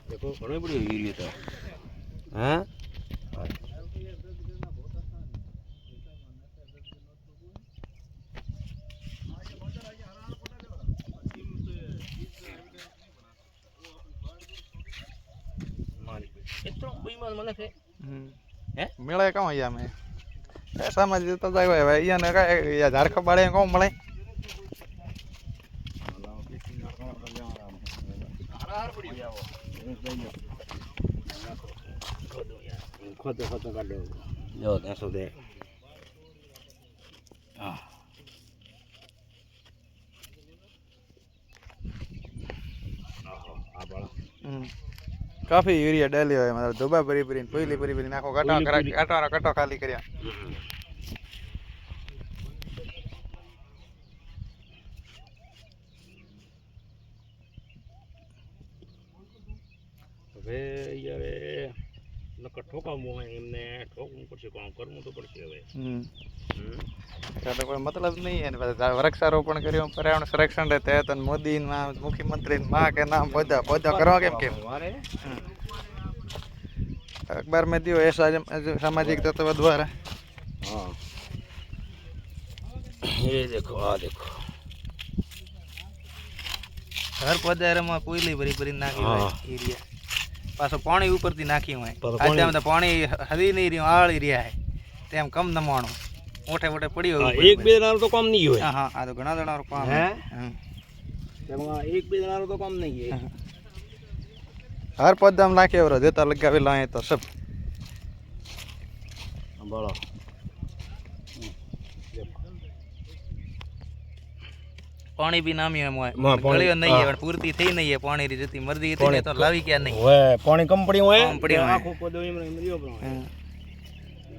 देखो घणो बड़ी यूरिया तो हां इतना बेईमान મને છે હે મેળે કાં અહીંયા મેં પૈસામાં જ તો જાય હવે અહીંયા ને કાંઈ ઝારખા બાળે કોણ મળે ખોતો કાઢો જો ત્યાં દે હા આ બાળા કાફી યુરિયા ડાલી હોય મારે ધોબા ભરી ભરીને કોયલી ભરી ભરી નાખો કટો ખાલી કર્યા હવે યાર નકર ઠોકાવવું હોય એમને ઠોકવું પડશે કામ કરવું તો પડશે હવે તો કોઈ મતલબ નહીં એને વૃક્ષારોપણ કર્યું પર્યાવરણ સંરક્ષણ રહે તે મોદી મુખ્યમંત્રી માં કે નામ પૌધા કરવા કેમ अखबार में दियो ऐसा सामाजिक तत्व द्वारा हाँ ये देखो आ देखो हर पौधे में कोयली भरी भरी नाखी हुई एरिया पासो पानी ऊपर थी नाखी हुई आज में तो पानी हली नहीं रही आड़ी रहा है तेम कम नमाणो मोटे मोटे पड़ी हो एक बे जनारो तो कम नहीं होय हां आ तो घणा जनारो काम है तेमा एक बे जनारो तो कम नहीं है हर पौधा में नाखे और देता लगावे लाए तो सब बोलो पानी भी नामी है मोय गलियो नहीं है पूर्ति थई नहीं है पानी री जती मर्जी थी ने तो लावी क्या नहीं ओए पानी कम पड़ियो है आखो पदो में मरियो बनो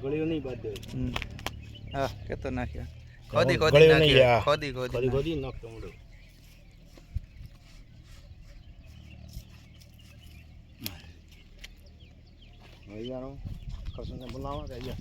गलियो नहीं बात दे हां के तो नाख्या खोदी खोदी नाख्या खोदी खोदी खोदी नाख तो मुडो भैया नो कसम से बुलावा